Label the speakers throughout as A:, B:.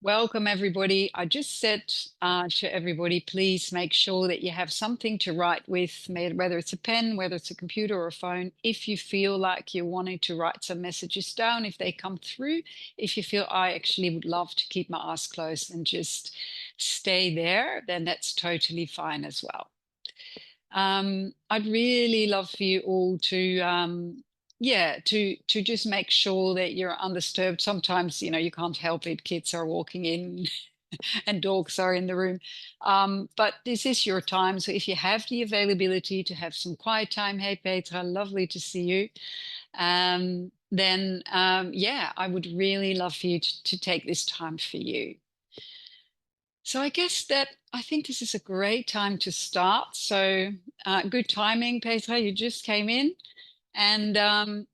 A: Welcome, everybody. I just said to everybody, please make sure that you have something to write with, whether it's a pen, whether it's a computer or a phone. If you feel like you're wanting to write some messages down, if they come through, if you feel I actually would love to keep my eyes closed and just stay there, then that's totally fine as well. I'd really love for you all to yeah, to just make sure that you're undisturbed. Sometimes, you can't help it. Kids are walking in and dogs are in the room. But this is your time. So if you have the availability to have some quiet time, hey Petra, lovely to see you. Then yeah, I would really love for you to take this time for you. So I think this is a great time to start. So good timing, Petra. You just came in. And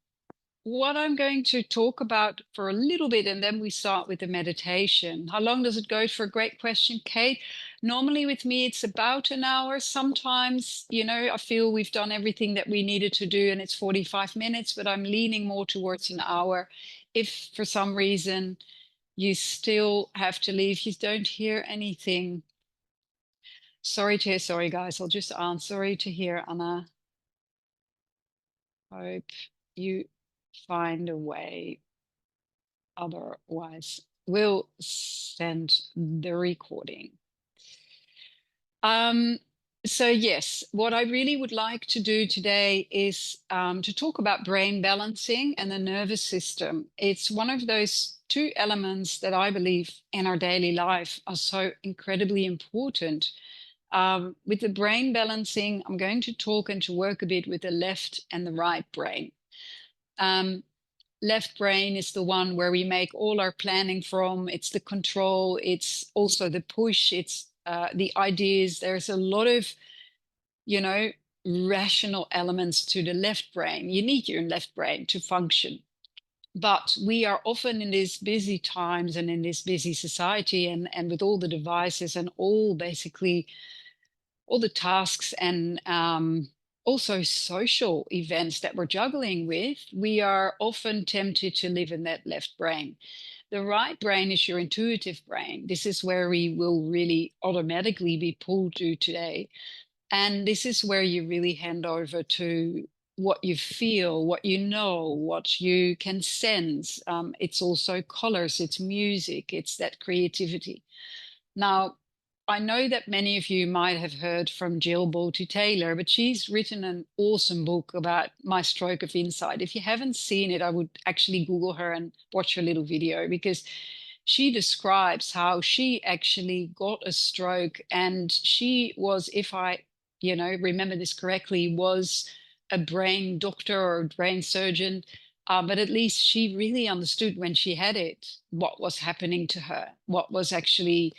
A: what I'm going to talk about for a little bit, and then we start with the meditation. How long does it go? For a great question, Kate. Normally with me, it's about an hour. Sometimes, I feel we've done everything that we needed to do and it's 45 minutes, but I'm leaning more towards an hour. If for some reason you still have to leave, you don't hear anything. Sorry, guys. I'll just answer. Sorry to hear, Anna. Hope you find a way. Otherwise, we'll send the recording. So yes, what I really would like to do today is to talk about brain balancing and the nervous system. It's one of those two elements that I believe in our daily life are so incredibly important. With the brain balancing, I'm going to talk and to work a bit with the left and the right brain. Left brain is the one where we make all our planning from. It's the control. It's also the push. It's the ideas. There's a lot of, rational elements to the left brain. You need your left brain to function. But we are often in these busy times and in this busy society and with all the devices and basically all the tasks and also social events that we're juggling with, we are often tempted to live in that left brain. The right brain is your intuitive brain. This is where we will really automatically be pulled to today. And this is where you really hand over to what you feel, what you know, what you can sense. It's also colors, it's music, it's that creativity. Now, I know that many of you might have heard from Jill Bolte Taylor, but she's written an awesome book about my stroke of insight. If you haven't seen it, I would actually Google her and watch her little video because she describes how she actually got a stroke. And she was, if I, remember this correctly, was a brain doctor or a brain surgeon. But at least she really understood when she had it, what was happening to her, what was actually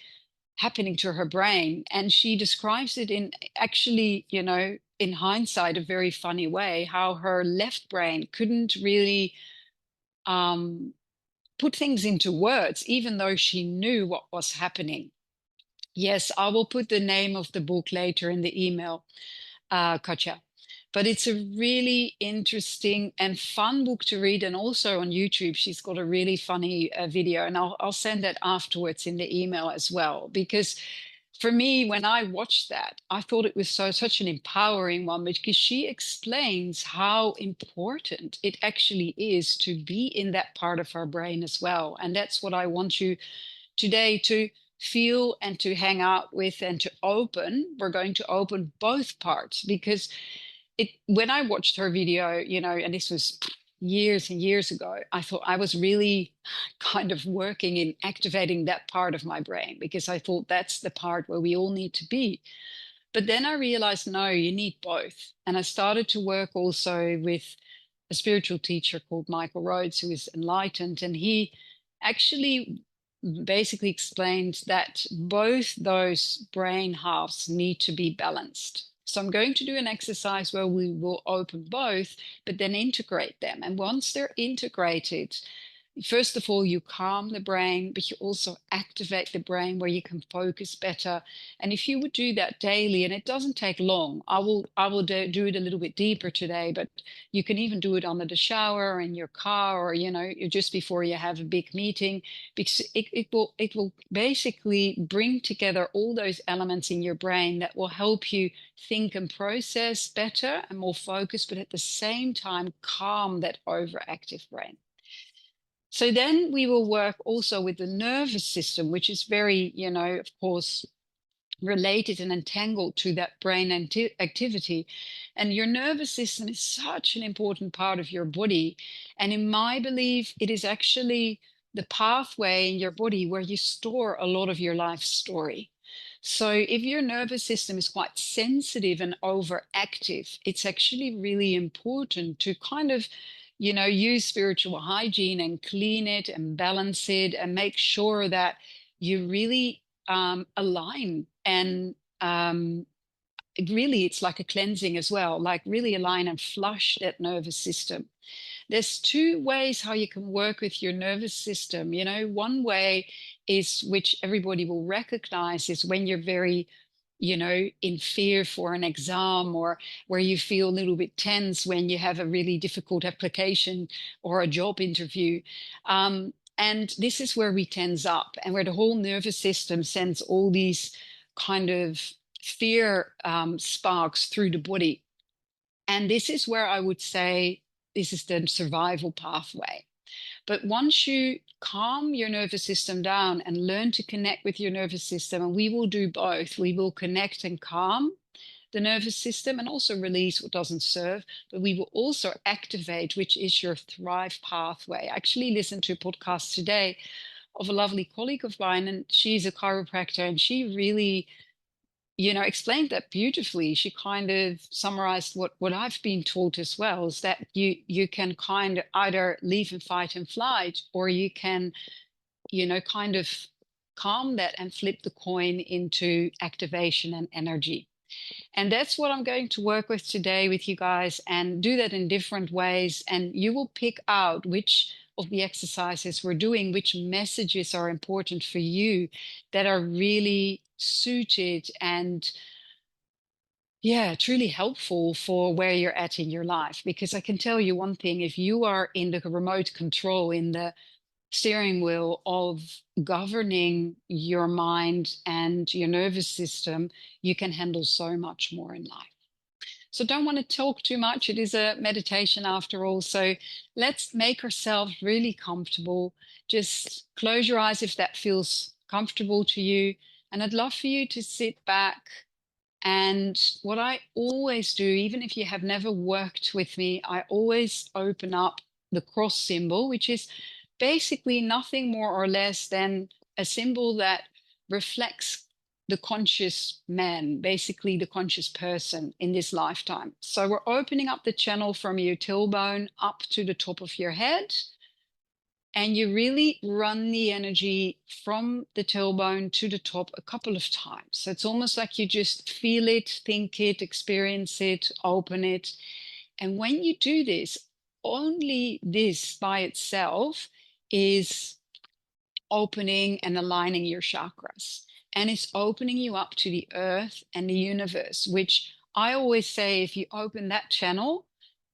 A: happening to her brain. And she describes it in actually, in hindsight, a very funny way, how her left brain couldn't really put things into words, even though she knew what was happening. Yes, I will put the name of the book later in the email, Katja. But it's a really interesting and fun book to read. And also on YouTube, she's got a really funny video. And I'll send that afterwards in the email as well. Because for me, when I watched that, I thought it was such an empowering one because she explains how important it actually is to be in that part of our brain as well. And that's what I want you today to feel and to hang out with and to open. We're going to open both parts because when I watched her video, and this was years and years ago, I thought I was really kind of working in activating that part of my brain because I thought that's the part where we all need to be. But then I realized, no, you need both. And I started to work also with a spiritual teacher called Michael Rhodes, who is enlightened. And he actually basically explained that both those brain halves need to be balanced. So I'm going to do an exercise where we will open both, but then integrate them. And once they're integrated, First of all, you calm the brain, but you also activate the brain where you can focus better. And if you would do that daily, and it doesn't take long, I will do it a little bit deeper today, but you can even do it under the shower or in your car, or just before you have a big meeting, because it will basically bring together all those elements in your brain that will help you think and process better and more focused, but at the same time calm that overactive brain. So then we will work also with the nervous system, which is very, of course, related and entangled to that brain activity. And your nervous system is such an important part of your body. And in my belief, it is actually the pathway in your body where you store a lot of your life story. So if your nervous system is quite sensitive and overactive, it's actually really important to kind of use spiritual hygiene and clean it and balance it and make sure that you really align and really it's like a cleansing as well, like really align and flush that nervous system. There's two ways how you can work with your nervous system. One way is, which everybody will recognize, is when you're very in fear for an exam, or where you feel a little bit tense when you have a really difficult application or a job interview. And this is where we tense up and where the whole nervous system sends all these kind of fear sparks through the body. And this is where I would say this is the survival pathway. But once you calm your nervous system down and learn to connect with your nervous system, and we will do both, we will connect and calm the nervous system and also release what doesn't serve, but we will also activate, which is your thrive pathway. I actually listened to a podcast today of a lovely colleague of mine, and she's a chiropractor, and she really explained that beautifully. She kind of summarized what I've been taught as well, is that you can kind of either leave and fight and flight, or you can, kind of calm that and flip the coin into activation and energy. And that's what I'm going to work with today with you guys, and do that in different ways. And you will pick out which of the exercises we're doing, which messages are important for you, that are really suited and truly helpful for where you're at in your life. Because I can tell you one thing, if you are in the remote control, in the steering wheel of governing your mind and your nervous system, you can handle so much more in life. So don't want to talk too much. It is a meditation after all. So let's make ourselves really comfortable. Just close your eyes if that feels comfortable to you. And I'd love for you to sit back. And what I always do, even if you have never worked with me, I always open up the cross symbol, which is basically nothing more or less than a symbol that reflects the conscious man, basically the conscious person in this lifetime. So we're opening up the channel from your tailbone up to the top of your head. And you really run the energy from the tailbone to the top a couple of times. So it's almost like you just feel it, think it, experience it, open it. And when you do this, only this by itself is opening and aligning your chakras. And it's opening you up to the earth and the universe, which I always say, if you open that channel,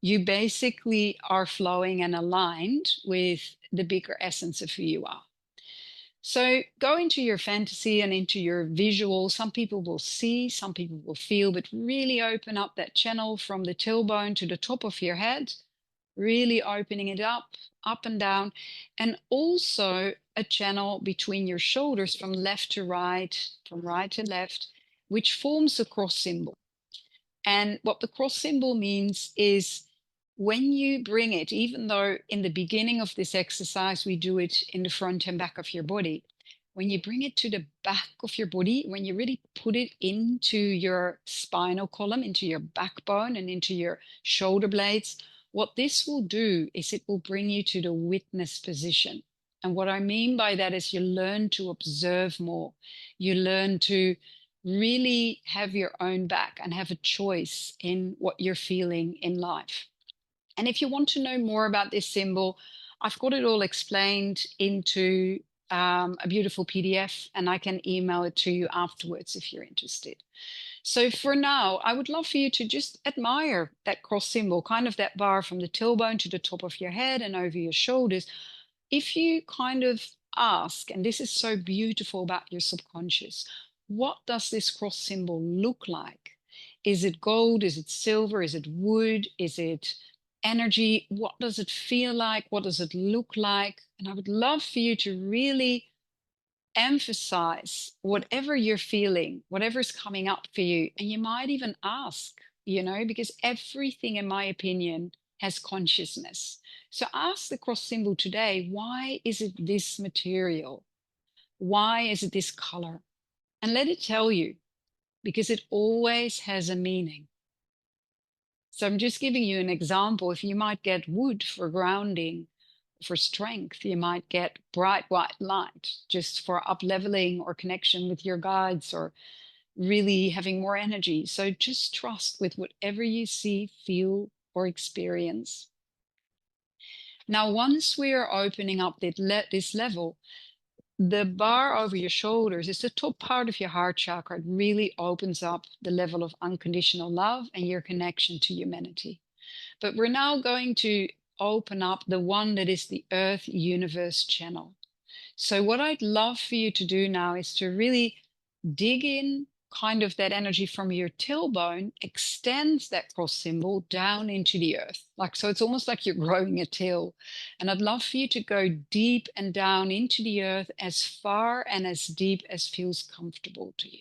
A: you basically are flowing and aligned with the bigger essence of who you are. So go into your fantasy and into your visual. Some people will see, some people will feel, but really open up that channel from the tailbone to the top of your head, really opening it up and down, and also a channel between your shoulders from left to right, from right to left, which forms a cross symbol. And what the cross symbol means is, when you bring it, even though in the beginning of this exercise we do it in the front and back of your body, when you bring it to the back of your body, when you really put it into your spinal column, into your backbone and into your shoulder blades, what this will do is it will bring you to the witness position. And what I mean by that is you learn to observe more. You learn to really have your own back and have a choice in what you're feeling in life. And if you want to know more about this symbol, I've got it all explained into a beautiful PDF, and I can email it to you afterwards if you're interested. So for now, I would love for you to just admire that cross symbol, kind of that bar from the tailbone to the top of your head and over your shoulders. If you kind of ask, and this is so beautiful about your subconscious, what does this cross symbol look like? Is it gold? Is it silver? Is it wood? Is it energy? What does it feel like? What does it look like? And I would love for you to really emphasize whatever you're feeling, whatever's coming up for you. And you might even ask, because everything, in my opinion, has consciousness. So ask the cross symbol today, why is it this material? Why is it this color? And let it tell you, because it always has a meaning. So I'm just giving you an example. If you might get wood for grounding, for strength, you might get bright white light just for up leveling or connection with your guides or really having more energy. So just trust with whatever you see, feel, or experience. Now, once we are opening up this level, the bar over your shoulders is the top part of your heart chakra. It really opens up the level of unconditional love and your connection to humanity. But we're now going to open up the one that is the Earth Universe channel. So what I'd love for you to do now is to really dig in kind of that energy from your tailbone, extends that cross symbol down into the earth. So it's almost like you're growing a tail. And I'd love for you to go deep and down into the earth as far and as deep as feels comfortable to you.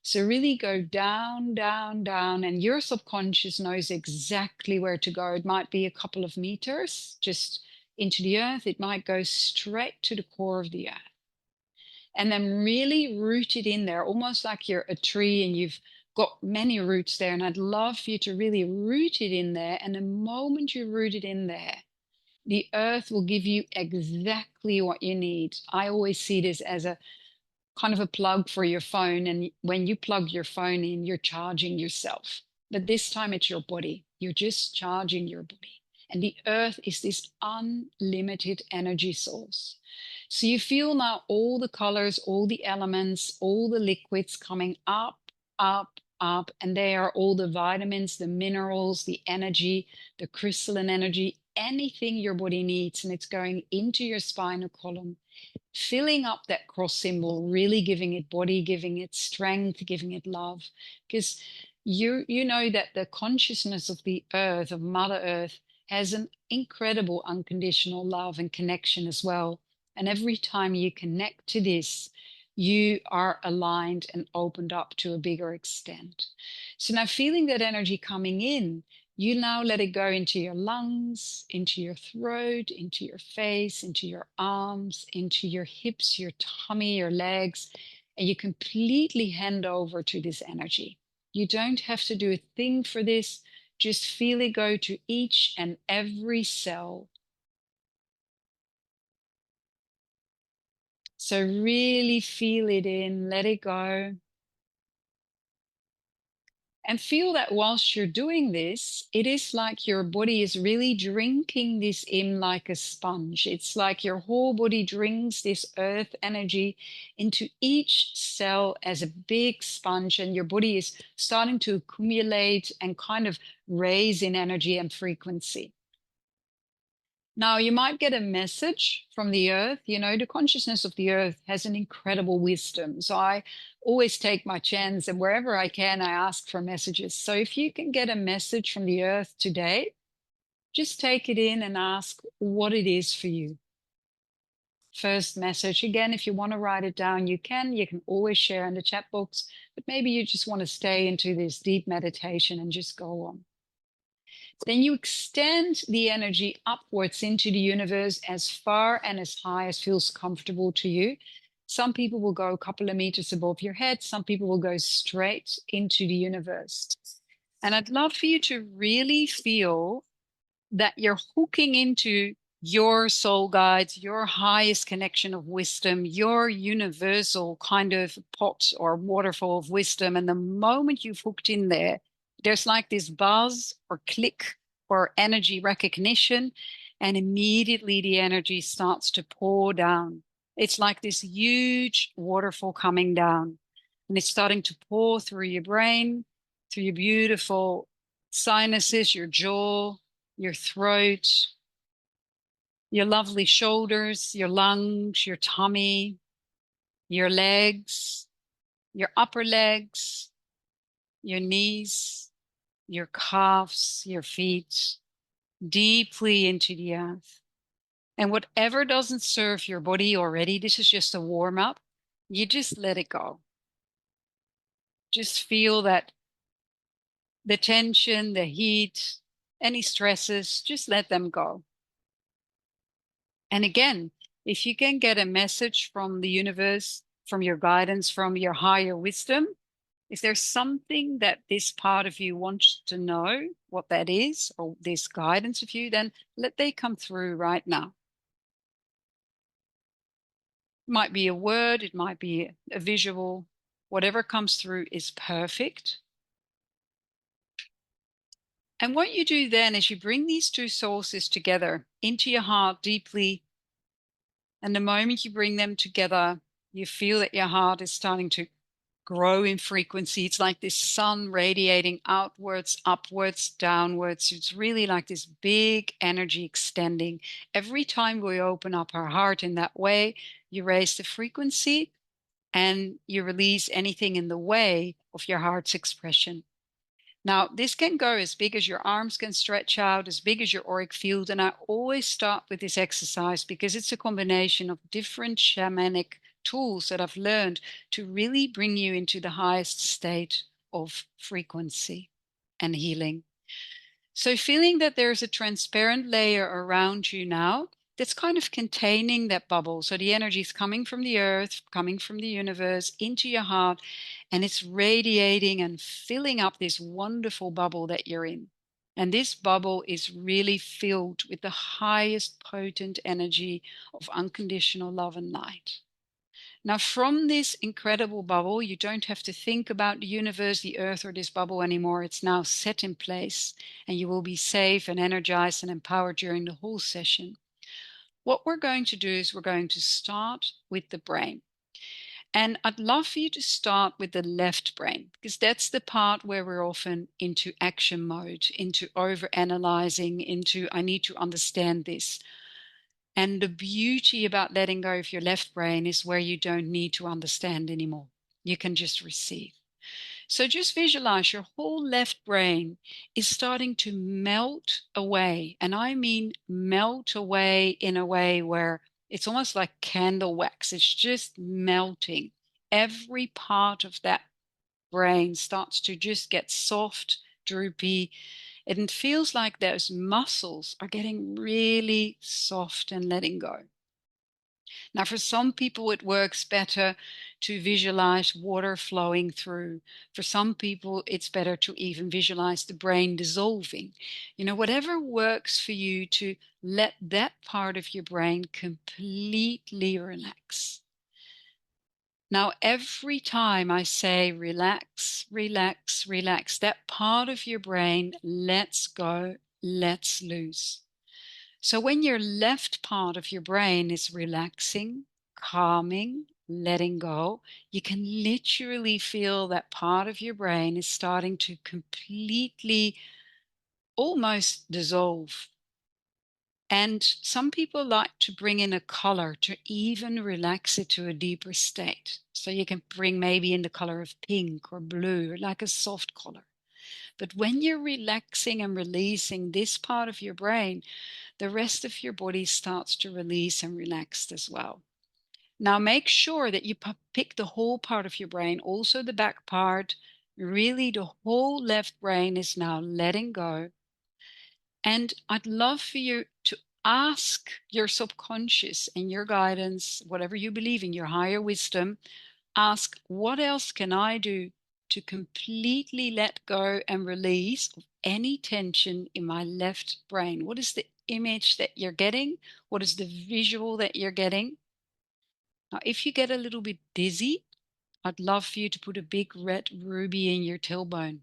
A: So really go down, down, down, and your subconscious knows exactly where to go. It might be a couple of meters just into the earth. It might go straight to the core of the earth. And then really root it in there, almost like you're a tree and you've got many roots there. And I'd love for you to really root it in there. And the moment you root it in there, the earth will give you exactly what you need. I always see this as a kind of a plug for your phone. And when you plug your phone in, you're charging yourself. But this time it's your body. You're just charging your body. And the earth is this unlimited energy source. So you feel now all the colors, all the elements, all the liquids coming up, up, up. And they are all the vitamins, the minerals, the energy, the crystalline energy, anything your body needs. And it's going into your spinal column, filling up that cross symbol, really giving it body, giving it strength, giving it love. Because you know that the consciousness of the earth, of Mother Earth, has an incredible unconditional love and connection as well. And every time you connect to this, you are aligned and opened up to a bigger extent. So now feeling that energy coming in, you now let it go into your lungs, into your throat, into your face, into your arms, into your hips, your tummy, your legs, and you completely hand over to this energy. You don't have to do a thing for this. Just feel it go to each and every cell. So really feel it in, let it go. And feel that whilst you're doing this, it is like your body is really drinking this in like a sponge. It's like your whole body drinks this earth energy into each cell as a big sponge, and your body is starting to accumulate and kind of raise in energy and frequency. Now, you might get a message from the earth. The consciousness of the earth has an incredible wisdom. So I always take my chance, and wherever I can, I ask for messages. So if you can get a message from the earth today, just take it in and ask what it is for you. First message. Again, if you want to write it down, you can. You can always share in the chat box, but maybe you just want to stay into this deep meditation and just go on. Then you extend the energy upwards into the universe as far and as high as feels comfortable to you. Some people will go a couple of meters above your head. Some people will go straight into the universe. And I'd love for you to really feel that you're hooking into your soul guides, your highest connection of wisdom, your universal kind of pot or waterfall of wisdom. And the moment you've hooked in there, there's like this buzz or click or energy recognition. and immediately the energy starts to pour down. It's like this huge waterfall coming down, and it's starting to pour through your brain, through your beautiful sinuses, your jaw, your throat, your lovely shoulders, your lungs, your tummy, your legs, your upper legs, your knees, your calves, your feet, deeply into the earth. And whatever doesn't serve your body already, this is just a warm up, you just let it go. Just feel that the tension, the heat, any stresses, just let them go. And again, if you can get a message from the universe, from your guidance, from your higher wisdom, if there's something that this part of you wants to know what that is, or this guidance of you, then let they come through right now. It might be a word, it might be a visual, whatever comes through is perfect. And what you do then is you bring these two sources together into your heart deeply. And the moment you bring them together, you feel that your heart is starting to grow in frequency. It's like this sun radiating outwards, upwards, downwards. It's really like this big energy extending. Every time we open up our heart in that way, you raise the frequency and you release anything in the way of your heart's expression. Now, this can go as big as your arms can stretch out, as big as your auric field. And I always start with this exercise because it's a combination of different shamanic tools that I've learned to really bring you into the highest state of frequency and healing. So feeling that there's a transparent layer around you now that's kind of containing that bubble. So the energy is coming from the earth, coming from the universe into your heart, and it's radiating and filling up this wonderful bubble that you're in. And this bubble is really filled with the highest potent energy of unconditional love and light. Now, from this incredible bubble, you don't have to think about the universe, the earth, or this bubble anymore. It's now set in place, and you will be safe and energized and empowered during the whole session. What we're going to do is we're going to start with the brain. And I'd love for you to start with the left brain, because that's the part where we're often into action mode, into over-analyzing, into I need to understand this. And the beauty about letting go of your left brain is where you don't need to understand anymore. You can just receive. So just visualize your whole left brain is starting to melt away. And I mean melt away in a way where it's almost like candle wax. It's just melting. Every part of that brain starts to just get soft, droopy, and it feels like those muscles are getting really soft and letting go. Now, for some people, it works better to visualize water flowing through. For some people, it's better to even visualize the brain dissolving. Whatever works for you to let that part of your brain completely relax. Now, every time I say relax, relax, relax, that part of your brain lets go, lets loose. So when your left part of your brain is relaxing, calming, letting go, you can literally feel that part of your brain is starting to completely almost dissolve. And some people like to bring in a color to even relax it to a deeper state. So you can bring maybe in the color of pink or blue, or like a soft color. But when you're relaxing and releasing this part of your brain, the rest of your body starts to release and relax as well. Now make sure that you pick the whole part of your brain, also the back part. Really, the whole left brain is now letting go. And I'd love for you to ask your subconscious and your guidance, whatever you believe in, your higher wisdom, ask, what else can I do to completely let go and release of any tension in my left brain? What is the image that you're getting? What is the visual that you're getting? Now, if you get a little bit dizzy, I'd love for you to put a big red ruby in your tailbone,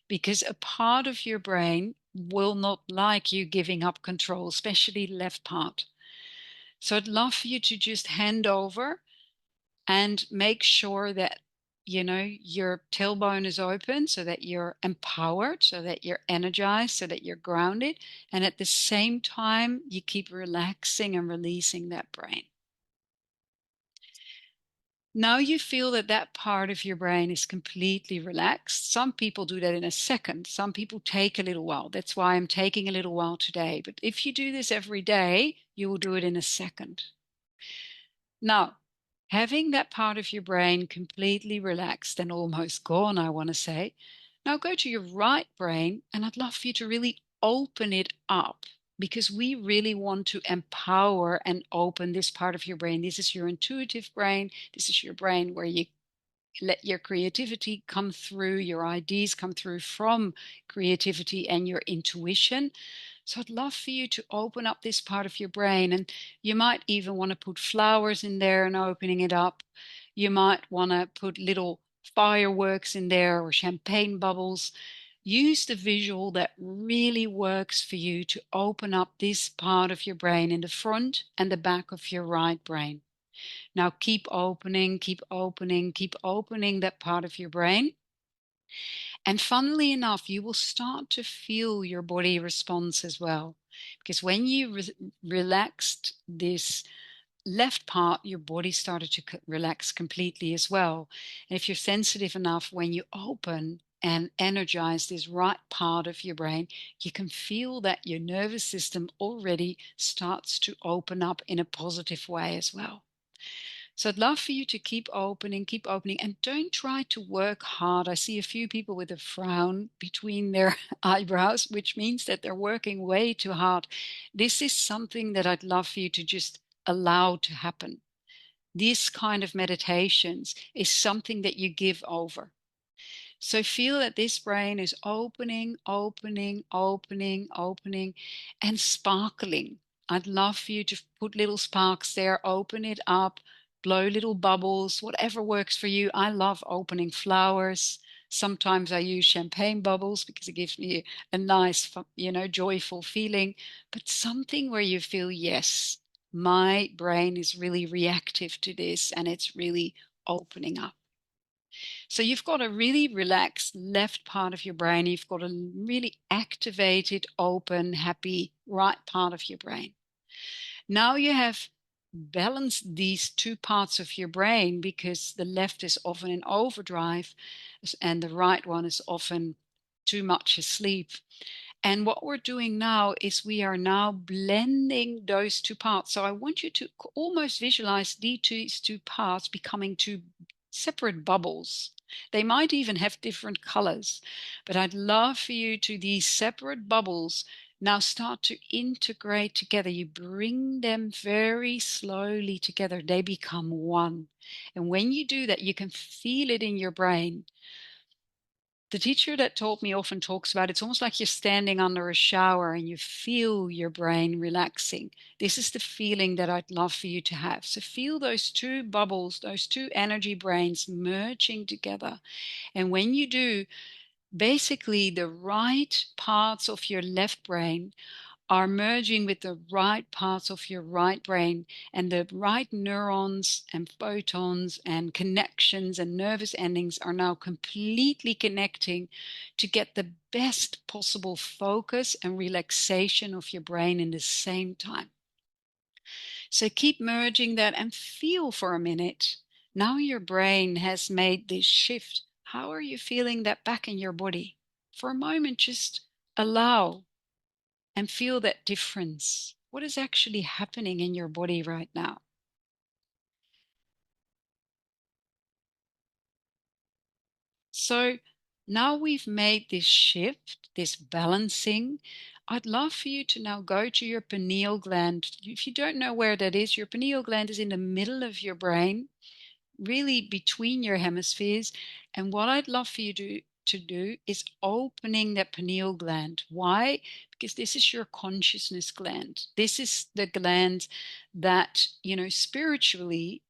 A: because a part of your brain will not like you giving up control, especially the left part. So I'd love for you to just hand over and make sure that your tailbone is open, so that you're empowered, so that you're energized, so that you're grounded, and at the same time you keep relaxing and releasing that brain. Now you feel that that part of your brain is completely relaxed. Some people do that in a second. Some people take a little while. That's why I'm taking a little while today. But if you do this every day, you will do it in a second. Now, having that part of your brain completely relaxed and almost gone, I want to say, now go to your right brain, and I'd love for you to really open it up, because we really want to empower and open this part of your brain. This is your intuitive brain. This is your brain where you let your creativity come through, your ideas come through from creativity and your intuition. So I'd love for you to open up this part of your brain, and you might even want to put flowers in there and opening it up. You might want to put little fireworks in there or champagne bubbles. Use the visual that really works for you to open up this part of your brain in the front and the back of your right brain. Now keep opening, keep opening, keep opening that part of your brain. And funnily enough, you will start to feel your body response as well. Because when you relaxed this left part, your body started to relax completely as well. And if you're sensitive enough, when you open and energize this right part of your brain, you can feel that your nervous system already starts to open up in a positive way as well. So I'd love for you to keep opening, and don't try to work hard. I see a few people with a frown between their eyebrows, which means that they're working way too hard. This is something that I'd love for you to just allow to happen. This kind of meditations is something that you give over. So feel that this brain is opening, opening, opening, opening, and sparkling. I'd love for you to put little sparks there, open it up, blow little bubbles, whatever works for you. I love opening flowers. Sometimes I use champagne bubbles because it gives me a nice, joyful feeling, but something where you feel, yes, my brain is really reactive to this and it's really opening up. So you've got a really relaxed left part of your brain. You've got a really activated, open, happy right part of your brain. Now you have balanced these two parts of your brain, because the left is often in overdrive and the right one is often too much asleep. And what we're doing now is we are now blending those two parts. So I want you to almost visualize these two parts becoming two separate bubbles. They might even have different colors, but I'd love for you to, these separate bubbles now start to integrate together. You bring them very slowly together. They become one. And when you do that, you can feel it in your brain. The teacher that taught me often talks about, it's almost like you're standing under a shower and you feel your brain relaxing. This is the feeling that I'd love for you to have. So feel those two bubbles, those two energy brains merging together. And when you do, basically the right parts of your left brain are merging with the right parts of your right brain, and the right neurons and photons and connections and nervous endings are now completely connecting to get the best possible focus and relaxation of your brain in the same time. So keep merging that and feel for a minute. Now your brain has made this shift. How are you feeling that back in your body? For a moment, just allow and feel that difference. What is actually happening in your body right now? So now we've made this shift, this balancing. I'd love for you to now go to your pineal gland. If you don't know where that is, your pineal gland is in the middle of your brain, really between your hemispheres. And what I'd love for you to do is opening that pineal gland. Why? Because this is your consciousness gland. This is the gland that, spiritually,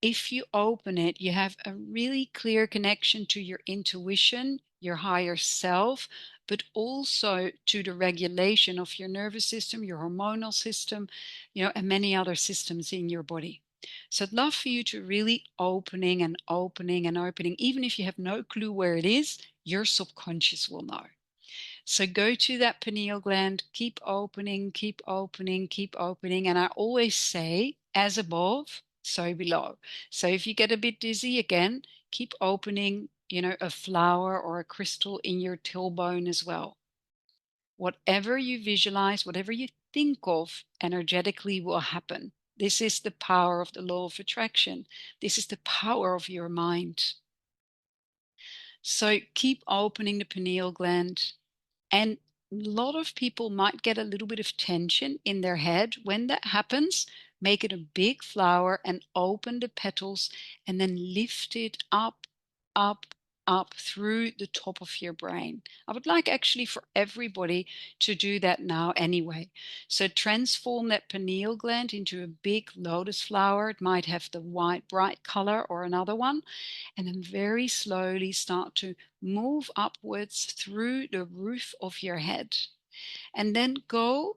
A: if you open it, you have a really clear connection to your intuition, your higher self, but also to the regulation of your nervous system, your hormonal system, and many other systems in your body. So I'd love for you to really opening and opening and opening. Even if you have no clue where it is, your subconscious will know. So go to that pineal gland, keep opening, keep opening, keep opening. And I always say, as above, so below. So if you get a bit dizzy again, keep opening, a flower or a crystal in your tailbone as well. Whatever you visualize, whatever you think of, energetically will happen. This is the power of the law of attraction. This is the power of your mind. So keep opening the pineal gland. And a lot of people might get a little bit of tension in their head. When that happens, make it a big flower and open the petals and then lift it up, up, up through the top of your brain. I would like actually for everybody to do that now anyway. So transform that pineal gland into a big lotus flower. It might have the white, bright color or another one. And then very slowly start to move upwards through the roof of your head. And then go,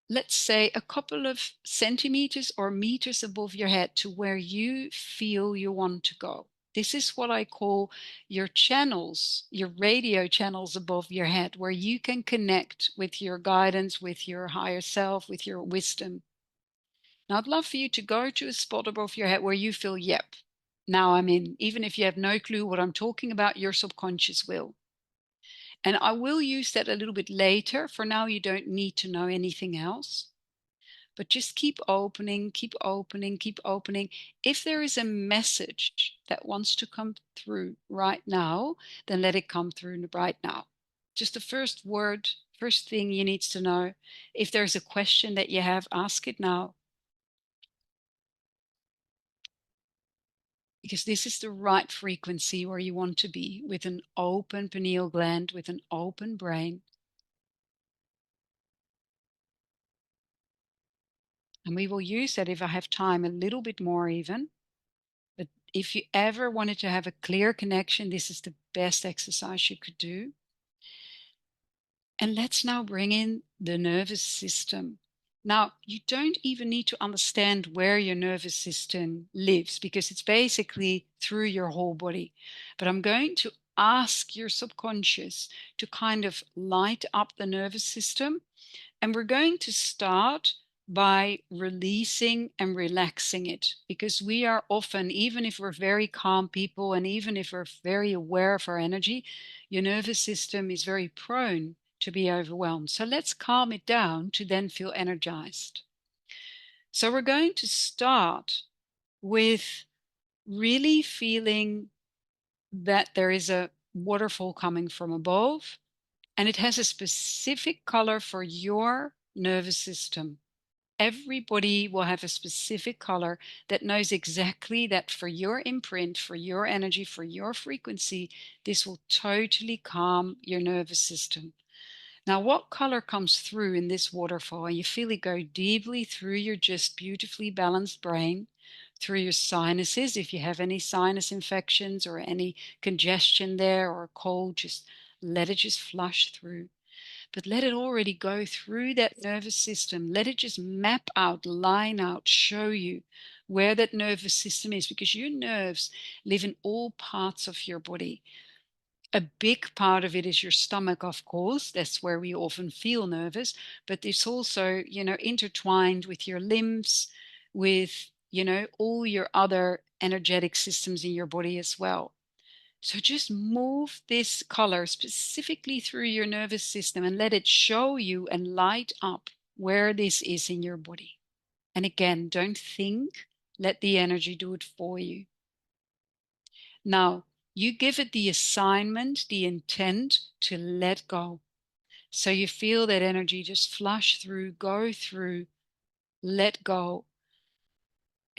A: let's say, a couple of centimeters or meters above your head to where you feel you want to go. This is what I call your channels, your radio channels above your head, where you can connect with your guidance, with your higher self, with your wisdom. Now, I'd love for you to go to a spot above your head where you feel, yep, now I'm in. Even if you have no clue what I'm talking about, your subconscious will. And I will use that a little bit later. For now, you don't need to know anything else. But just keep opening, keep opening, keep opening. If there is a message that wants to come through right now, then let it come through right now. Just the first word, first thing you need to know. If there's a question that you have, ask it now. Because this is the right frequency where you want to be, with an open pineal gland, with an open brain. And we will use that, if I have time, a little bit more even. But if you ever wanted to have a clear connection, this is the best exercise you could do. And let's now bring in the nervous system. Now, you don't even need to understand where your nervous system lives, because it's basically through your whole body. But I'm going to ask your subconscious to kind of light up the nervous system. And we're going to start by releasing and relaxing it, because we are often, even if we're very calm people and even if we're very aware of our energy, your nervous system is very prone to be overwhelmed. So let's calm it down to then feel energized. So we're going to start with really feeling that there is a waterfall coming from above, and it has a specific color for your nervous system. Everybody will have a specific color that knows exactly that for your imprint, for your energy, for your frequency, this will totally calm your nervous system. Now, what color comes through in this waterfall? And you feel it go deeply through your just beautifully balanced brain, through your sinuses. If you have any sinus infections or any congestion there or a cold, just let it just flush through. But let it already go through that nervous system. Let it just map out, line out, show you where that nervous system is, because your nerves live in all parts of your body. A big part of it is your stomach, of course. That's where we often feel nervous, but it's also, intertwined with your limbs, with, all your other energetic systems in your body as well. So just move this color specifically through your nervous system and let it show you and light up where this is in your body. And again, don't think, let the energy do it for you. Now, you give it the assignment, the intent to let go. So you feel that energy just flush through, go through, let go.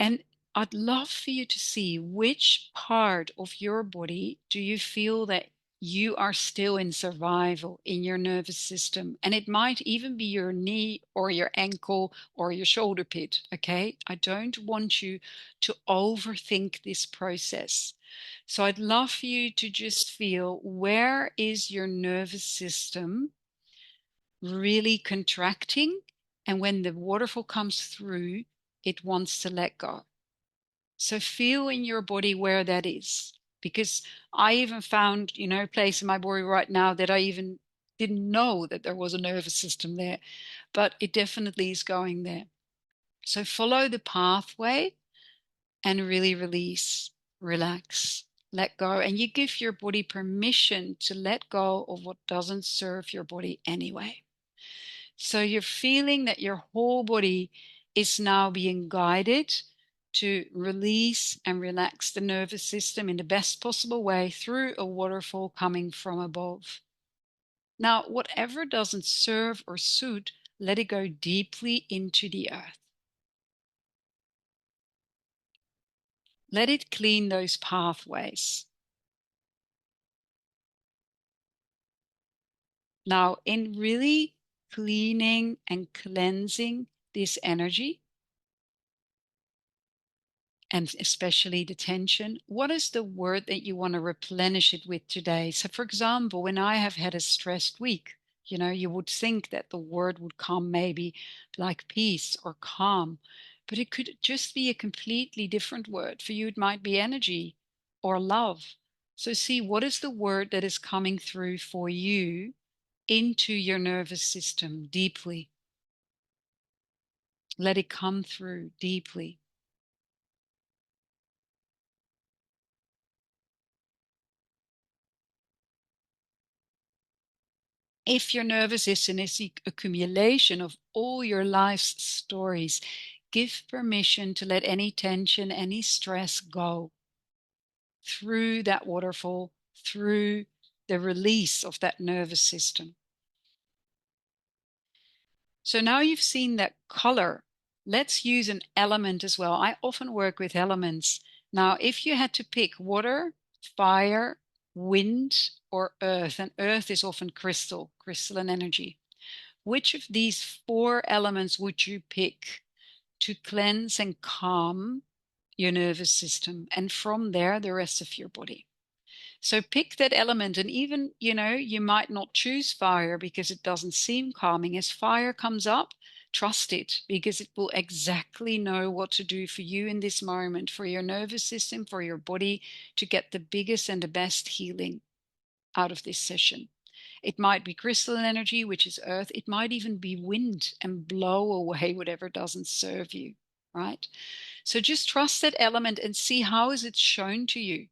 A: And I'd love for you to see which part of your body do you feel that you are still in survival in your nervous system. And it might even be your knee or your ankle or your shoulder pit. Okay. I don't want you to overthink this process. So I'd love for you to just feel, where is your nervous system really contracting? And when the waterfall comes through, it wants to let go. So feel in your body where that is. Because I even found, a place in my body right now that I even didn't know that there was a nervous system there, but it definitely is going there. So follow the pathway and really release, relax, let go. And you give your body permission to let go of what doesn't serve your body anyway. So you're feeling that your whole body is now being guided to release and relax the nervous system in the best possible way through a waterfall coming from above. Now, whatever doesn't serve or suit, let it go deeply into the earth. Let it clean those pathways. Now, in really cleaning and cleansing this energy, and especially the tension, what is the word that you want to replenish it with today? So, for example, when I have had a stressed week, you would think that the word would come maybe like peace or calm, but it could just be a completely different word. For you, it might be energy or love. So, see, what is the word that is coming through for you into your nervous system deeply? Let it come through deeply. If your nervous system is the accumulation of all your life's stories, give permission to let any tension, any stress go through that waterfall, through the release of that nervous system. So now you've seen that color. Let's use an element as well. I often work with elements. Now, if you had to pick water, fire, wind, or earth, and earth is often crystalline energy. Which of these four elements would you pick to cleanse and calm your nervous system? And from there, the rest of your body. So pick that element. And even, you might not choose fire because it doesn't seem calming. As fire comes up, trust it, because it will exactly know what to do for you in this moment, for your nervous system, for your body, to get the biggest and the best healing out of this session. It might be crystalline energy, which is earth. It might even be wind and blow away whatever doesn't serve you, right? So just trust that element and see, how is it shown to you?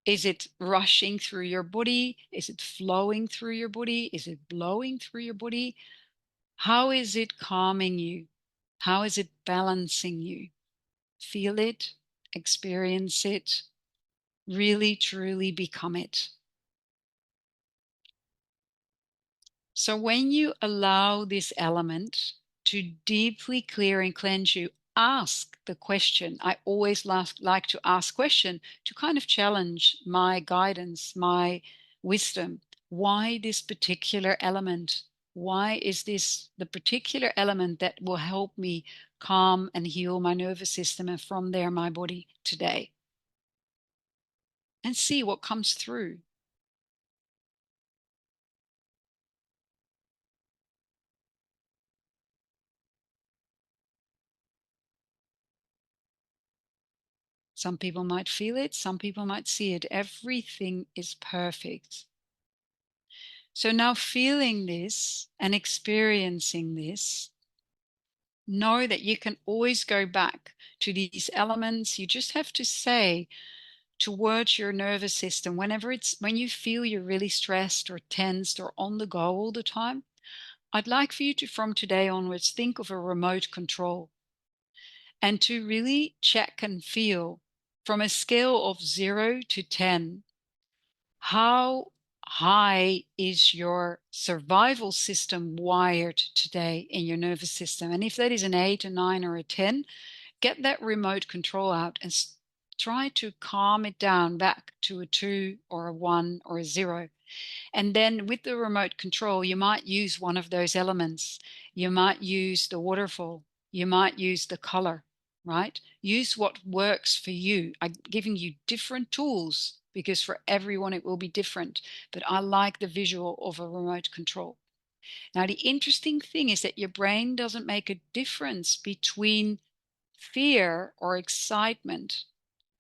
A: Is it rushing through your body? Is it flowing through your body? Is it blowing through your body? How is it calming you? How is it balancing you? Feel it, experience it, really, truly become it. So when you allow this element to deeply clear and cleanse you, ask the question. I always like to ask question to kind of challenge my guidance, my wisdom. Why this particular element? Why is this the particular element that will help me calm and heal my nervous system, and from there my body today? And see what comes through. Some people might feel it, some people might see it. Everything is perfect. So now, feeling this and experiencing this, know that you can always go back to these elements. You just have to say towards your nervous system, when you feel you're really stressed or tensed or on the go all the time, I'd like for you to, from today onwards, think of a remote control and to really check and feel from a scale of 0 to 10, how high is your survival system wired today in your nervous system? And if that is an 8, a 9, or a 10, get that remote control out and try to calm it down back to a 2 or a 1 or a 0. And then with the remote control, you might use one of those elements. You might use the waterfall. You might use the color, right? Use what works for you. I'm giving you different tools because for everyone it will be different. But I like the visual of a remote control. Now, the interesting thing is that your brain doesn't make a difference between fear or excitement.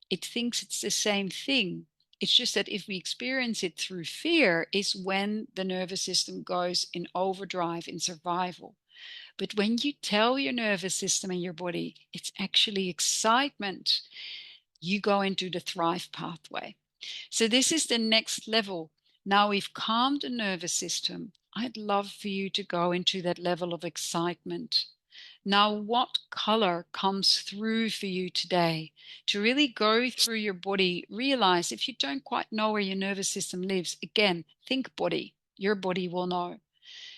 A: It thinks it's the same thing. It's just that if we experience it through fear is when the nervous system goes in overdrive in survival. But when you tell your nervous system and your body it's actually excitement, you go into the thrive pathway. So this is the next level. Now we've calmed the nervous system. I'd love for you to go into that level of excitement. Now, what color comes through for you today? To really go through your body, realize if you don't quite know where your nervous system lives, again, think body. Your body will know.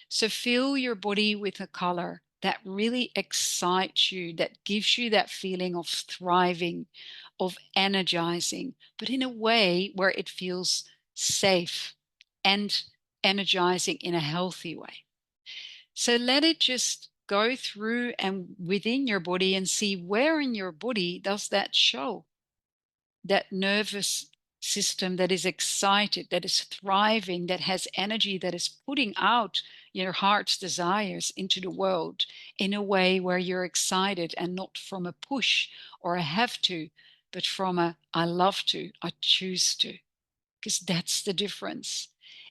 A: So fill your body with a color that really excites you, that gives you that feeling of thriving, of energizing, but in a way where it feels safe and energizing in a healthy way. So let it just go through and within your body and see where in your body does that show. That nervous system that is excited, that is thriving, that has energy, that is putting out your heart's desires into the world in a way where you're excited and not from a push or a have to, but from a I love to, I choose to, because that's the difference.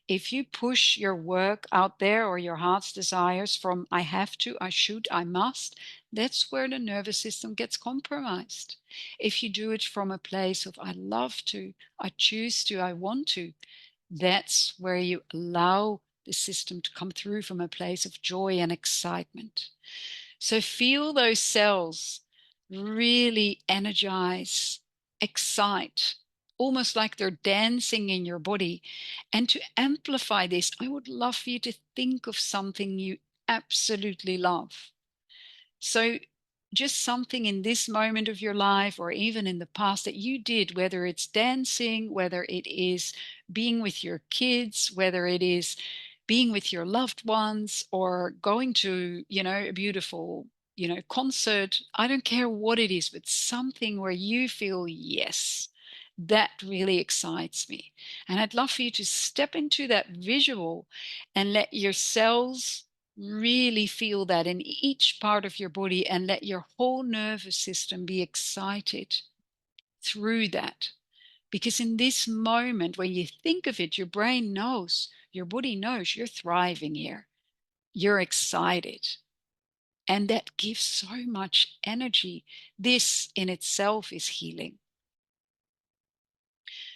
A: If you push your work out there or your heart's desires from I have to, I should, I must, that's where the nervous system gets compromised. If you do it from a place of I love to, I choose to, I want to, that's where you allow the system to come through from a place of joy and excitement. So feel those cells really energize, excite, almost like they're dancing in your body. And to amplify this, I would love for you to think of something you absolutely love. So just something in this moment of your life or even in the past that you did, whether it's dancing, whether it is being with your kids, whether it is being with your loved ones or going to, a beautiful, concert. I don't care what it is, but something where you feel, yes, that really excites me. And I'd love for you to step into that visual and let your cells really feel that in each part of your body and let your whole nervous system be excited through that. Because in this moment, when you think of it, your brain knows, your body knows you're thriving here. You're excited. And that gives so much energy. This in itself is healing.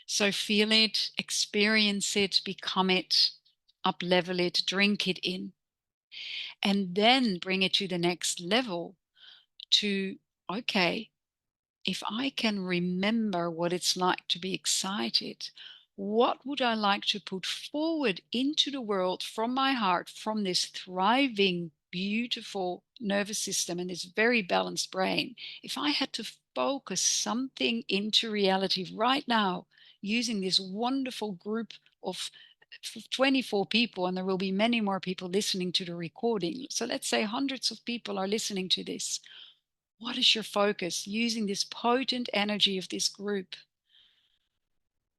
A: So feel it, experience it, become it, up level it, drink it in. And then bring it to the next level to, okay, if I can remember what it's like to be excited, what would I like to put forward into the world from my heart, from this thriving, beautiful nervous system and this very balanced brain? If I had to focus something into reality right now, using this wonderful group of 24 people, and there will be many more people listening to the recording. So let's say hundreds of people are listening to this. What is your focus using this potent energy of this group?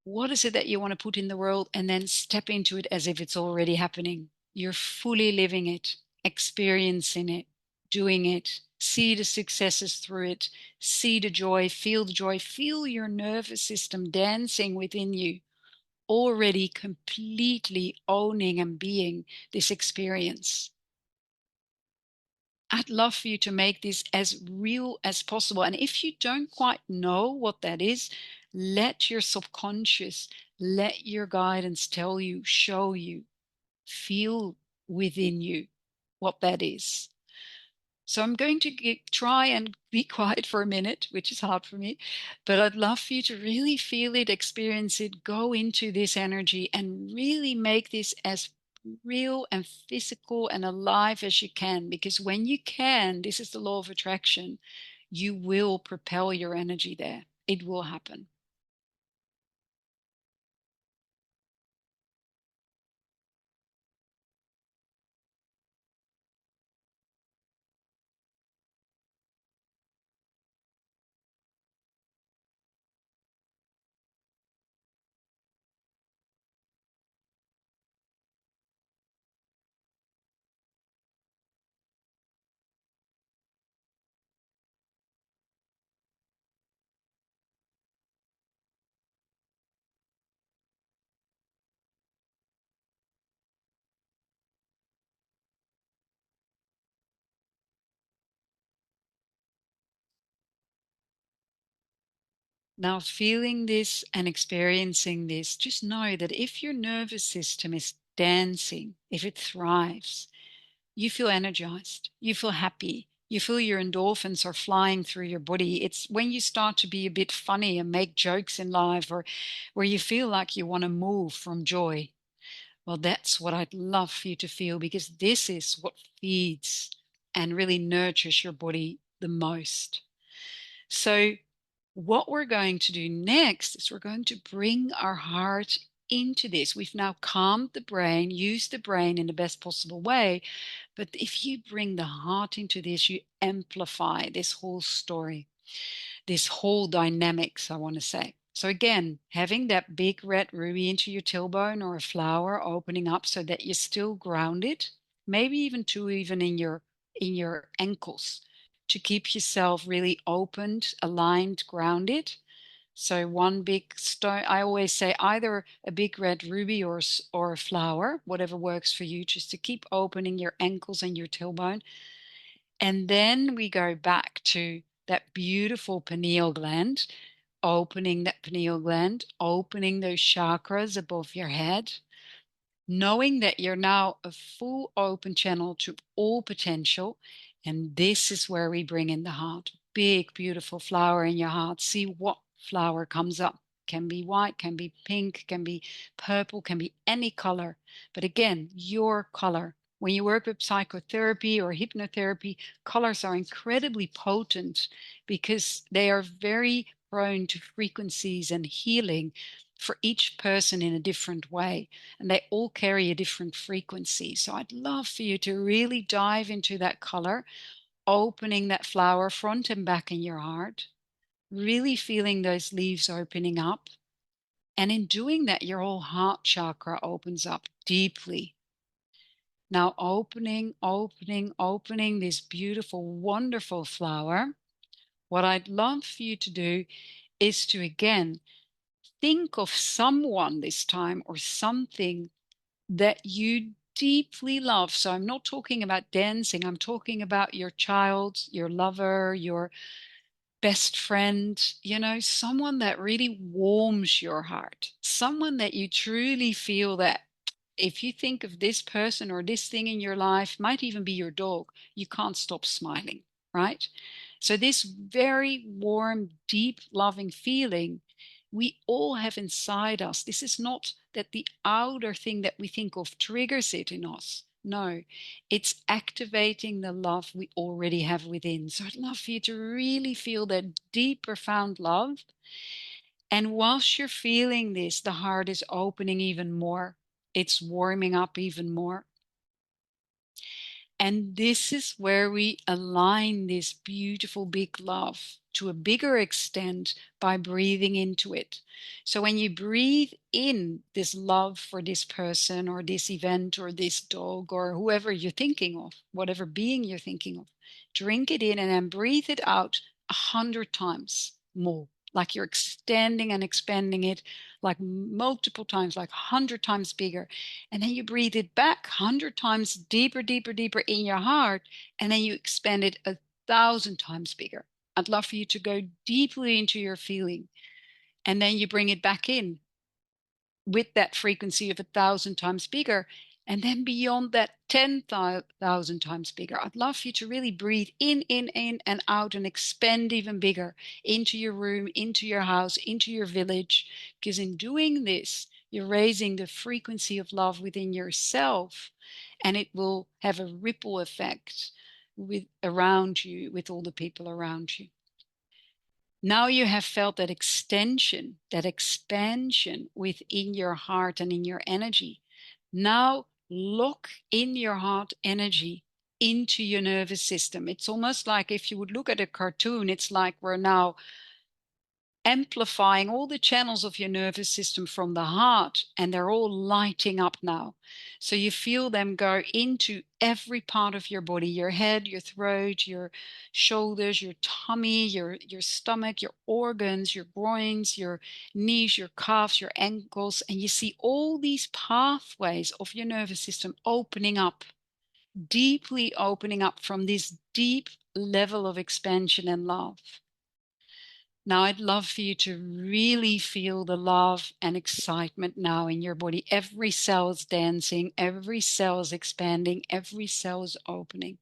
A: What is it that you want to put in the world and then step into it as if it's already happening? You're fully living it, experiencing it, doing it. See the successes through it. See the joy, feel your nervous system dancing within you, already completely owning and being this experience. I'd love for you to make this as real as possible. And if you don't quite know what that is, let your subconscious, let your guidance tell you, show you, feel within you what that is. So I'm going to try and be quiet for a minute, which is hard for me, but I'd love for you to really feel it, experience it, go into this energy and really make this as real and physical and alive as you can. Because when you can, this is the law of attraction, you will propel your energy there. It will happen. Now, feeling this and experiencing this, just know that if your nervous system is dancing, if it thrives, you feel energized, you feel happy, you feel your endorphins are flying through your body. It's when you start to be a bit funny and make jokes in life, or where you feel like you want to move from joy. Well, that's what I'd love for you to feel, because this is what feeds and really nurtures your body the most. So, what we're going to do next is we're going to bring our heart into this. We've now calmed the brain, used the brain in the best possible way. But if you bring the heart into this, you amplify this whole story, this whole dynamics, I want to say. So again, having that big red ruby into your tailbone or a flower opening up so that you're still grounded, maybe even two even in your ankles to keep yourself really opened, aligned, grounded. So one big stone, I always say either a big red ruby or a flower, whatever works for you, just to keep opening your ankles and your tailbone. And then we go back to that beautiful pineal gland, opening that pineal gland, opening those chakras above your head, knowing that you're now a full open channel to all potential. And this is where we bring in the heart. Big, beautiful flower in your heart. See what flower comes up. Can be white, can be pink, can be purple, can be any color. But again, your color. When you work with psychotherapy or hypnotherapy, colors are incredibly potent because they are very prone to frequencies and healing for each person in a different way, and they all carry a different frequency. So I'd love for you to really dive into that color, opening that flower front and back in your heart, really feeling those leaves opening up. And in doing that, your whole heart chakra opens up deeply. Now, opening this beautiful, wonderful flower. What I'd love for you to do is to again think of someone this time or something that you deeply love. So I'm not talking about dancing, I'm talking about your child, your lover, your best friend, someone that really warms your heart, someone that you truly feel that if you think of this person or this thing in your life, might even be your dog, you can't stop smiling, right? So, this very warm, deep, loving feeling we all have inside us. This is not that the outer thing that we think of triggers it in us. No, it's activating the love we already have within. So, I'd love for you to really feel that deep, profound love. And whilst you're feeling this, the heart is opening even more. It's warming up even more. And this is where we align this beautiful big love to a bigger extent by breathing into it. So when you breathe in this love for this person or this event or this dog or whoever you're thinking of, whatever being you're thinking of, drink it in and then breathe it out 100 times more. Like you're extending and expanding it like multiple times, like 100 times bigger. And then you breathe it back 100 times deeper, deeper, deeper in your heart. And then you expand it 1,000 times bigger. I'd love for you to go deeply into your feeling. And then you bring it back in with that frequency of 1,000 times bigger. And then beyond that, 10,000 times bigger. I'd love for you to really breathe in, and out and expand even bigger into your room, into your house, into your village. Because in doing this, you're raising the frequency of love within yourself, and it will have a ripple effect with around you, with all the people around you. Now you have felt that extension, that expansion within your heart and in your energy. Now lock in your heart energy into your nervous system. It's almost like if you would look at a cartoon, it's like we're now amplifying all the channels of your nervous system from the heart, and they're all lighting up now. So you feel them go into every part of your body, your head, your throat, your shoulders, your tummy, your stomach, your organs, your groins, your knees, your calves, your ankles, and you see all these pathways of your nervous system opening up, deeply opening up from this deep level of expansion and love. Now, I'd love for you to really feel the love and excitement now in your body. Every cell is dancing, every cell is expanding, every cell is opening,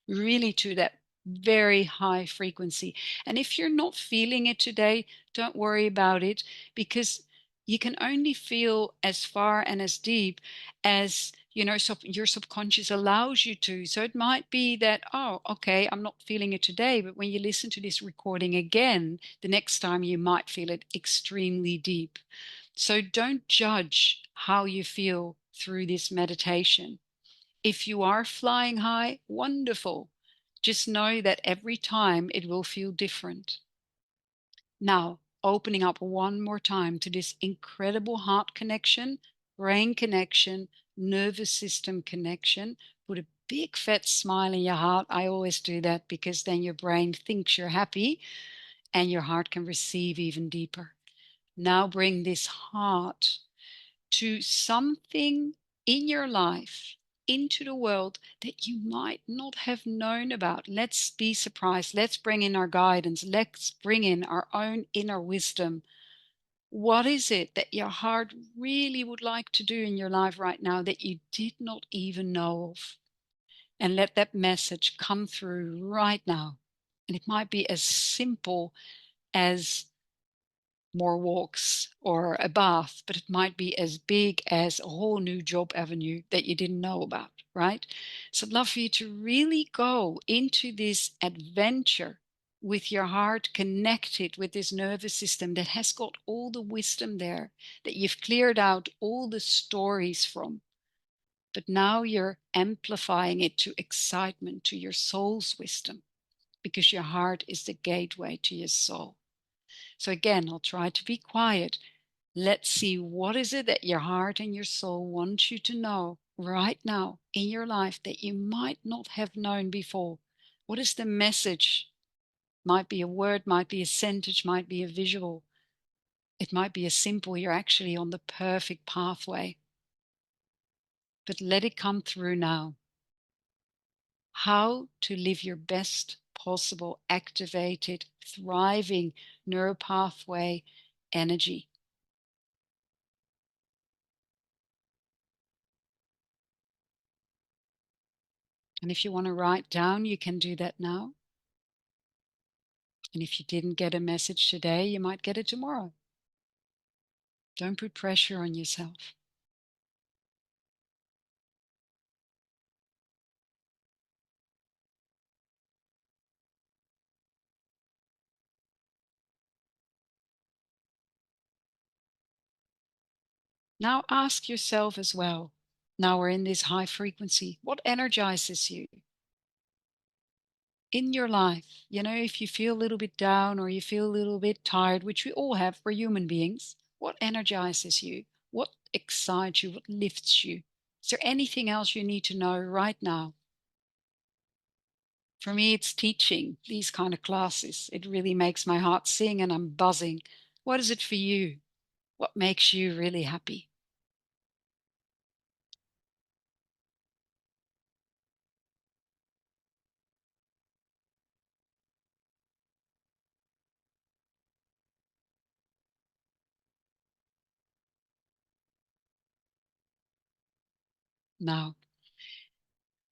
A: really to that very high frequency. And if you're not feeling it today, don't worry about it, because you can only feel as far and as deep as your subconscious allows you to. So it might be that, oh, okay, I'm not feeling it today, but when you listen to this recording again, the next time you might feel it extremely deep. So don't judge how you feel through this meditation. If you are flying high, wonderful. Just know that every time it will feel different. Now, opening up one more time to this incredible heart connection, brain connection, nervous system connection. Put a big fat smile in your heart. I always do that because then your brain thinks you're happy and your heart can receive even deeper. Now bring this heart to something in your life, into the world that you might not have known about. Let's be surprised. Let's bring in our guidance. Let's bring in our own inner wisdom. What is it that your heart really would like to do in your life right now that you did not even know of? And let that message come through right now. And it might be as simple as more walks or a bath, but it might be as big as a whole new job avenue that you didn't know about, right? So I'd love for you to really go into this adventure with your heart connected with this nervous system that has got all the wisdom there, that you've cleared out all the stories from. But now you're amplifying it to excitement, to your soul's wisdom, because your heart is the gateway to your soul. So again, I'll try to be quiet. Let's see, what is it that your heart and your soul want you to know right now in your life that you might not have known before? What is the message? Might be a word, might be a sentence, might be a visual. It might be a simple, you're actually on the perfect pathway. But let it come through now. How to live your best possible activated, thriving neuropathway energy. And if you want to write down, you can do that now. And if you didn't get a message today, you might get it tomorrow. Don't put pressure on yourself. Now ask yourself as well. Now we're in this high frequency. What energizes you in your life? If you feel a little bit down or you feel a little bit tired, which we all have, we're human beings. What energizes you? What excites you? What lifts you? Is there anything else you need to know right now? For me, it's teaching these kind of classes. It really makes my heart sing and I'm buzzing. What is it for you? What makes you really happy? Now,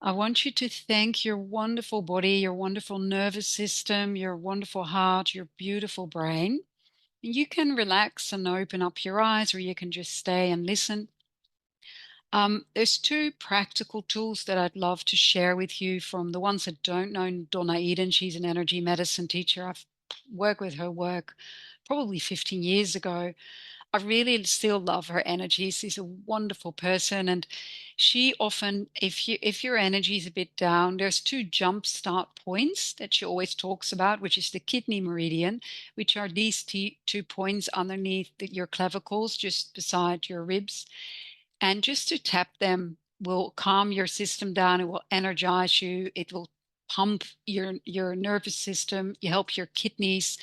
A: I want you to thank your wonderful body, your wonderful nervous system, your wonderful heart, your beautiful brain. You can relax and open up your eyes, or you can just stay and listen. There's two practical tools that I'd love to share with you from the ones that don't know Donna Eden. She's an energy medicine teacher. I've work with her work probably 15 years ago. I really still love her energy. She's a wonderful person. And she often, if your energy is a bit down, there's two jump start points that she always talks about, which is the kidney meridian, which are these 2 points underneath your clavicles, just beside your ribs. And just to tap them will calm your system down. It will energize you. It will pump your nervous system. You help your kidneys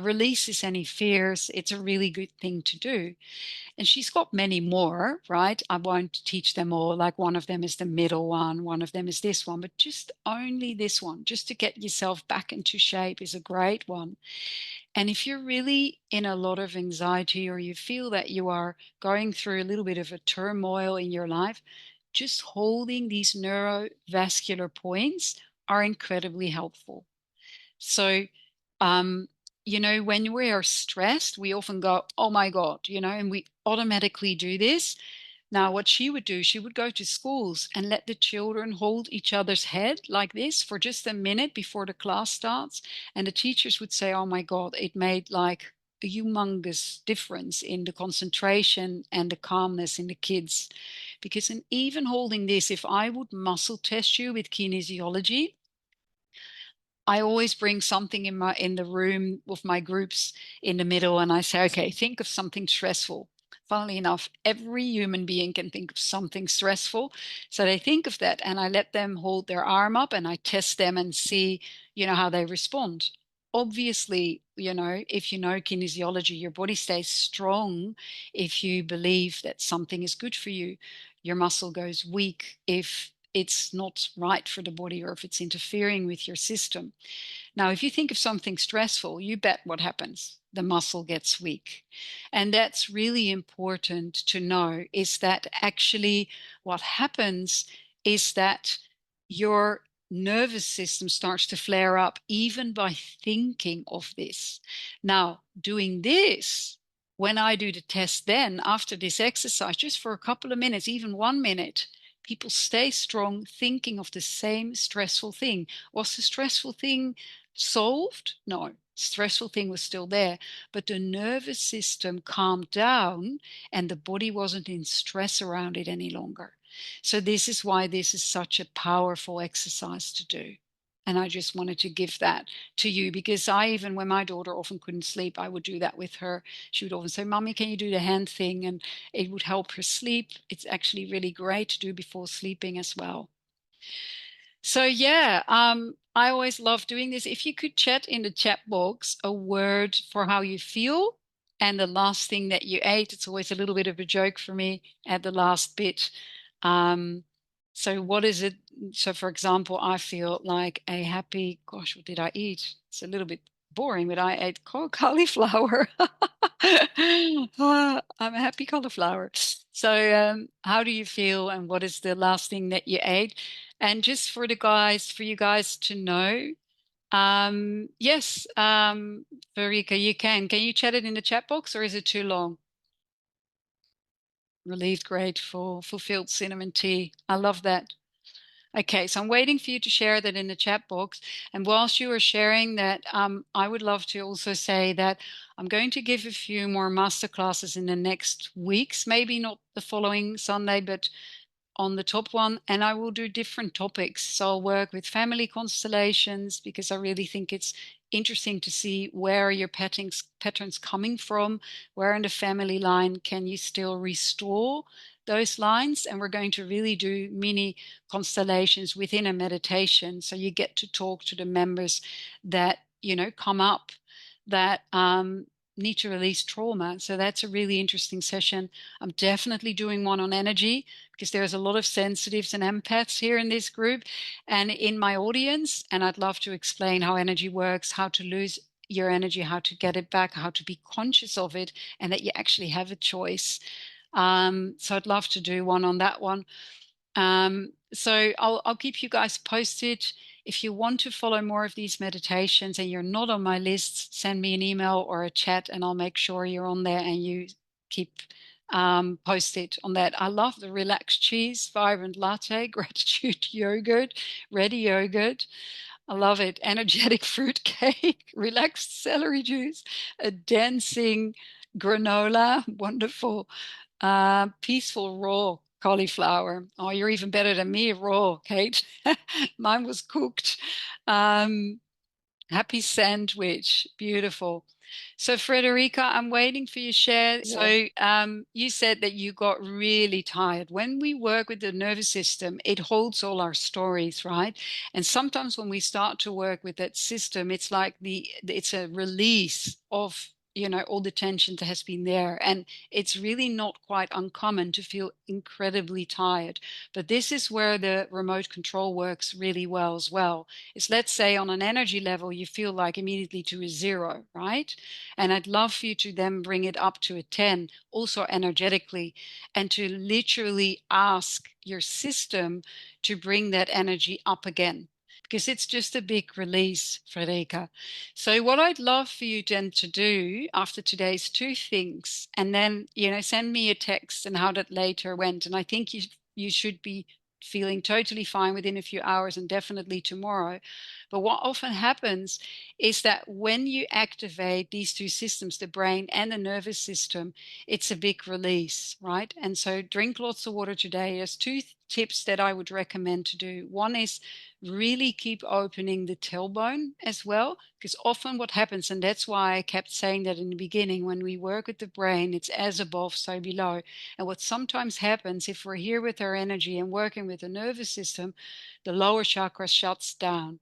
A: releases any fears. It's a really good thing to do. And she's got many more, right? I won't teach them all. Like one of them is the middle one of them is this one, but just only this one, just to get yourself back into shape, is a great one. And if you're really in a lot of anxiety, or you feel that you are going through a little bit of a turmoil in your life, just holding these neurovascular points are incredibly helpful. So, um, when we are stressed, we often go, oh my God, and we automatically do this. Now, what she would do, she would go to schools and let the children hold each other's head like this for just a minute before the class starts. And the teachers would say, oh my God, it made like a humongous difference in the concentration and the calmness in the kids. Because in even holding this, if I would muscle test you with kinesiology, I always bring something in the room with my groups in the middle, and I say, okay, think of something stressful. Funnily enough, every human being can think of something stressful. So they think of that, and I let them hold their arm up and I test them and see, how they respond. Obviously, if you know kinesiology, your body stays strong if you believe that something is good for you. Your muscle goes weak if it's not right for the body, or if it's interfering with your system. Now, if you think of something stressful, you bet what happens. The muscle gets weak. And that's really important to know, is that actually what happens is that your nervous system starts to flare up even by thinking of this. Now, doing this, when I do the test then after this exercise, just for a couple of minutes, even 1 minute, people stay strong thinking of the same stressful thing. Was the stressful thing solved? No, stressful thing was still there, but the nervous system calmed down and the body wasn't in stress around it any longer. So this is why this is such a powerful exercise to do. And I just wanted to give that to you, because even when my daughter often couldn't sleep, I would do that with her. She would often say, Mommy, can you do the hand thing? And it would help her sleep. It's actually really great to do before sleeping as well. So yeah, I always love doing this. If you could chat in the chat box a word for how you feel and the last thing that you ate. It's always a little bit of a joke for me at the last bit. Um, so what is it? So for example, I feel like a happy, gosh, what did I eat? It's a little bit boring, but I ate cauliflower. I'm a happy cauliflower. So how do you feel, and what is the last thing that you ate? And just for you guys to know, yes, Verika, you can. Can you chat it in the chat box, or is it too long? Relieved, grateful, fulfilled cinnamon tea. I love that. Okay, so I'm waiting for you to share that in the chat box. And whilst you are sharing that, I would love to also say that I'm going to give a few more masterclasses in the next weeks, maybe not the following Sunday, but on the top one, and I will do different topics. So I'll work with family constellations, because I really think it's interesting to see where are your patterns coming from, where in the family line can you still restore those lines. And we're going to really do mini constellations within a meditation, so you get to talk to the members that come up that need to release trauma. So that's a really interesting session. I'm definitely doing one on energy, because there's a lot of sensitives and empaths here in this group and in my audience. And I'd love to explain how energy works, how to lose your energy, how to get it back, how to be conscious of it, and that you actually have a choice. So I'd love to do one on that one. So I'll keep you guys posted. If you want to follow more of these meditations and you're not on my list, send me an email or a chat, and I'll make sure you're on there and you keep posted on that. I love the relaxed cheese, vibrant latte, gratitude yogurt, ready yogurt. I love it. Energetic fruit cake, relaxed celery juice, a dancing granola, wonderful. Peaceful raw cauliflower. Oh, you're even better than me, raw, Kate. Mine was cooked. Um, Happy sandwich. Beautiful. So, Frederica, I'm waiting for your share.
B: Yeah.
A: So, you said that you got really tired. When we work with the nervous system, it holds all our stories, right? And sometimes when we start to work with that system, it's like it's a release of, all the tension that has been there. And it's really not quite uncommon to feel incredibly tired. But this is where the remote control works really well as well. Is let's say on an energy level, you feel like immediately to a zero, right? And I'd love for you to then bring it up to a 10, also energetically, and to literally ask your system to bring that energy up again. Because it's just a big release, Frederica. So, what I'd love for you then to do after today's two things, and then, send me a text and how that later went. And I think you should be feeling totally fine within a few hours and definitely tomorrow. But what often happens is that when you activate these two systems, the brain and the nervous system, it's a big release, right? And so drink lots of water today. There's two tips that I would recommend to do. One is really keep opening the tailbone as well, because often what happens, and that's why I kept saying that in the beginning, when we work with the brain, it's as above, so below. And what sometimes happens if we're here with our energy and working with the nervous system, the lower chakra shuts down.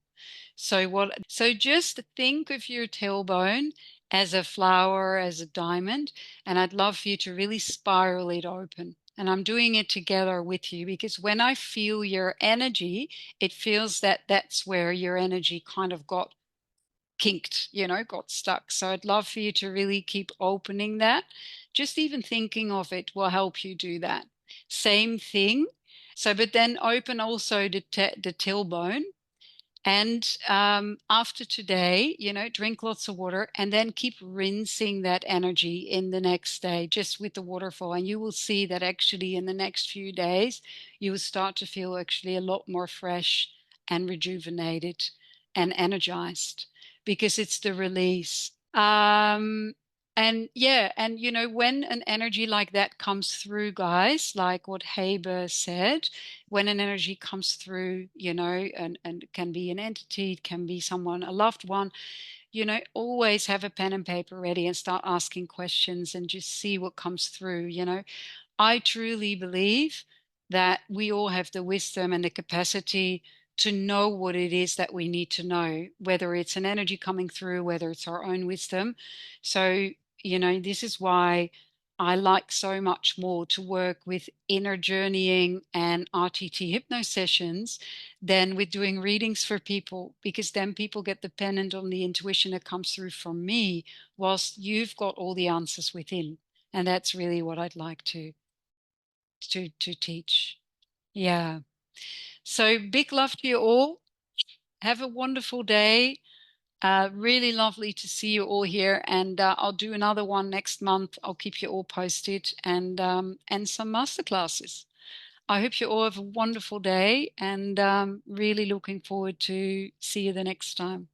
A: So just think of your tailbone as a flower, as a diamond, and I'd love for you to really spiral it open. And I'm doing it together with you because when I feel your energy, it feels that that's where your energy kind of got kinked, got stuck. So I'd love for you to really keep opening that. Just even thinking of it will help you do that. Same thing. So, but then open also the tailbone and after today, drink lots of water and then keep rinsing that energy in the next day just with the waterfall. And you will see that actually in the next few days, you will start to feel actually a lot more fresh and rejuvenated and energized because it's the release. And yeah, and when an energy like that comes through, guys, like what Haber said, when an energy comes through, and it can be an entity, it can be someone, a loved one, always have a pen and paper ready and start asking questions and just see what comes through. I truly believe that we all have the wisdom and the capacity to know what it is that we need to know, whether it's an energy coming through, whether it's our own wisdom. So, this is why I like so much more to work with inner journeying and RTT hypno sessions than with doing readings for people, because then people get dependent on the intuition that comes through from me, whilst you've got all the answers within. And that's really what I'd like to teach. Yeah. So big love to you all. Have a wonderful day. Really lovely to see you all here, and I'll do another one next month. I'll keep you all posted, and some masterclasses. I hope you all have a wonderful day, and really looking forward to see you the next time.